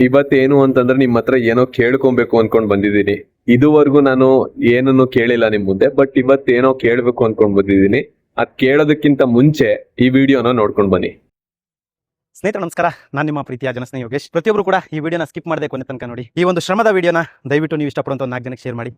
ಇವತ್ತೇನು ಅಂತಂದ್ರೆ ನಿಮ್ ಹತ್ರ ಏನೋ ಕೇಳ್ಕೊಬೇಕು ಅನ್ಕೊಂಡ್ ಬಂದಿದ್ದೀನಿ. ಇದುವರೆಗೂ ನಾನು ಏನನ್ನು ಕೇಳಿಲ್ಲ ನಿಮ್ ಮುಂದೆ, ಬಟ್ ಇವತ್ತೇನೋ ಕೇಳ್ಬೇಕು ಅನ್ಕೊಂಡ್ ಬಂದಿದ್ದೀನಿ. ಅದ್ ಕೇಳೋದಕ್ಕಿಂತ ಮುಂಚೆ ಈ ವಿಡಿಯೋನ ನೋಡ್ಕೊಂಡ್ ಬನ್ನಿ. ಸ್ನೇಹಿತರೆ ನಮಸ್ಕಾರ, ನಾನು ನಿಮ್ಮ ಪ್ರೀತಿಯ ಜನಸ್ನೇಹಿ ಯೋಗೇಶ್. ಪ್ರತಿಯೊಬ್ಬರು ಕೂಡ ಈ ವಿಡಿಯೋನ ಸ್ಕಿಪ್ ಮಾಡದೆ ಕೊನೆ ತನಕ ನೋಡಿ. ಈ ಒಂದು ಶ್ರಮದ ವಿಡಿಯೋನ ದಯವಿಟ್ಟು ನೀವು ಇಷ್ಟಪಡುವಂತ 4 ಜನಕ್ಕೆ ಶೇರ್ ಮಾಡಿ.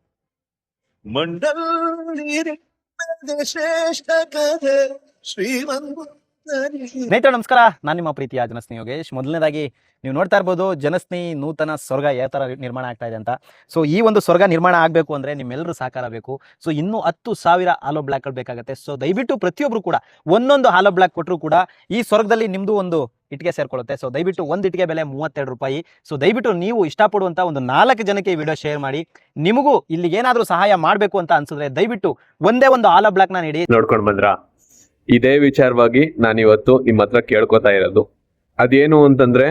ಸ್ನೇಹಿತರೆ ನಮಸ್ಕಾರ, ನಾನು ನಿಮ್ಮ ಪ್ರೀತಿಯ ಜನಸ್ನೇಹಿ ಯೋಗೇಶ್. ಮೊದಲನೇದಾಗಿ ನೀವು ನೋಡ್ತಾ ಇರ್ಬೋದು ಜನಸ್ನೇಹಿ ನೂತನ ಸ್ವರ್ಗ ಯಾವ ತರ ನಿರ್ಮಾಣ ಆಗ್ತಾ ಇದೆ ಅಂತ. ಸೊ ಈ ಒಂದು ಸ್ವರ್ಗ ನಿರ್ಮಾಣ ಆಗಬೇಕು ಅಂದ್ರೆ ನಿಮ್ಮೆಲ್ಲರೂ ಸಹಕಾರ ಬೇಕು. ಸೊ ಇನ್ನೂ 10,000 ಹಾಲೋ ಬ್ಲಾಕ್ಗಳು ಬೇಕಾಗುತ್ತೆ. ಸೊ ದಯವಿಟ್ಟು ಪ್ರತಿಯೊಬ್ರು ಕೂಡ ಒಂದೊಂದು ಹಾಲೋ ಬ್ಲಾಕ್ ಕೊಟ್ಟರು ಕೂಡ ಈ ಸ್ವರ್ಗದಲ್ಲಿ ನಿಮ್ದು ಒಂದು ಇಟ್ಟಿಗೆ ಸೇರ್ಕೊಳ್ಳುತ್ತೆ. ಸೊ ದಯವಿಟ್ಟು ಒಂದು ಇಟ್ಟಿಗೆ ಬೆಲೆ 32 ರೂಪಾಯಿ. ಸೊ ದಯವಿಟ್ಟು ನೀವು ಇಷ್ಟಪಡುವಂತ ಒಂದು 4 ಜನಕ್ಕೆ ಈ ವಿಡಿಯೋ ಶೇರ್ ಮಾಡಿ. ನಿಮಗೂ ಇಲ್ಲಿ ಏನಾದ್ರೂ ಸಹಾಯ ಮಾಡಬೇಕು ಅಂತ ಅನ್ಸಿದ್ರೆ ದಯವಿಟ್ಟು ಒಂದೇ ಒಂದು ಹಾಲೋ ಬ್ಲಾಕ್ ನ ನೀಡಿ. ನೋಡ್ಕೊಂಡ್ ಬಂದ್ರ, ಇದೇ ವಿಚಾರವಾಗಿ ನಾನಿವತ್ತು ನಿಮ್ಮ ಹತ್ರ ಕೇಳ್ಕೊತಾ ಇರೋದು ಅದೇನು ಅಂತಂದ್ರೆ,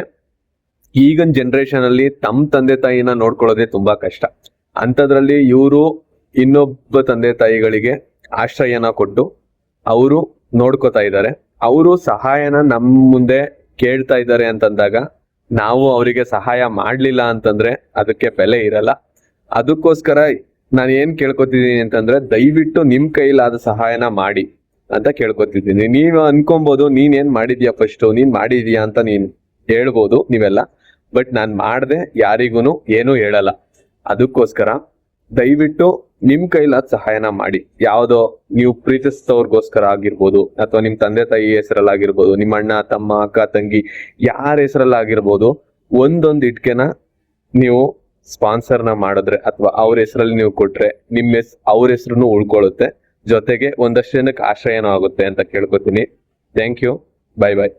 ಈಗಿನ ಜನರೇಷನ್ ಅಲ್ಲಿ ತಮ್ಮ ತಂದೆ ತಾಯಿನ ನೋಡ್ಕೊಳ್ಳೋದೇ ತುಂಬಾ ಕಷ್ಟ. ಅಂಥದ್ರಲ್ಲಿ ಇವರು ಇನ್ನೊಬ್ಬ ತಂದೆ ತಾಯಿಗಳಿಗೆ ಆಶ್ರಯನ ಕೊಟ್ಟು ಅವರು ನೋಡ್ಕೋತಾ ಇದ್ದಾರೆ. ಅವರು ಸಹಾಯನ ನಮ್ಮ ಮುಂದೆ ಕೇಳ್ತಾ ಇದ್ದಾರೆ ಅಂತಂದಾಗ ನಾವು ಅವರಿಗೆ ಸಹಾಯ ಮಾಡ್ಲಿಲ್ಲ ಅಂತಂದ್ರೆ ಅದಕ್ಕೆ ಬೆಲೆ ಇರಲ್ಲ. ಅದಕ್ಕೋಸ್ಕರ ನಾನು ಏನ್ ಕೇಳ್ಕೊತಿದ್ದೀನಿ ಅಂತಂದ್ರೆ, ದಯವಿಟ್ಟು ನಿಮ್ ಕೈಲಾದ ಸಹಾಯನ ಮಾಡಿ ಅಂತ ಕೇಳ್ಕೊತಿದ್ದೀನಿ. ನೀವು ಅನ್ಕೊಬಹುದು ನೀನ್ ಏನ್ ಮಾಡಿದ್ಯಾ, ಫಸ್ಟ್ ನೀನ್ ಮಾಡಿದ್ಯಾ ಅಂತ ನೀನ್ ಹೇಳ್ಬೋದು ನೀವೆಲ್ಲ, ಬಟ್ ನಾನ್ ಮಾಡ್ದೆ ಯಾರಿಗೂ ಏನು ಹೇಳಲ್ಲ. ಅದಕ್ಕೋಸ್ಕರ ದಯವಿಟ್ಟು ನಿಮ್ ಕೈಲಾದ ಸಹಾಯನ ಮಾಡಿ. ಯಾವ್ದೋ ನೀವು ಪ್ರೀತಿಸಿದವ್ರಿಗೋಸ್ಕರ ಆಗಿರ್ಬೋದು, ಅಥವಾ ನಿಮ್ ತಂದೆ ತಾಯಿ ಹೆಸರಲ್ಲಾಗಿರ್ಬೋದು, ನಿಮ್ಮ ಅಣ್ಣ ತಮ್ಮ ಅಕ್ಕ ತಂಗಿ ಯಾರ ಹೆಸರಲ್ಲಾಗಿರ್ಬೋದು, ಒಂದೊಂದು ಇಟ್ಕೆನ ನೀವು ಸ್ಪಾನ್ಸರ್ನ ಮಾಡಿದ್ರೆ ಅಥವಾ ಅವ್ರ ಹೆಸರಲ್ಲಿ ನೀವು ಕೊಟ್ರೆ ಅವ್ರ ಹೆಸರು ಉಳ್ಕೊಳ್ಳುತ್ತೆ, ಜೊತೆಗೆ ಒಂದಷ್ಟು ಜನಕ್ಕೆ ಆಶ್ರಯನೂ ಆಗುತ್ತೆ ಅಂತ ಕೇಳ್ಕೊತೀನಿ. Thank you, bye bye.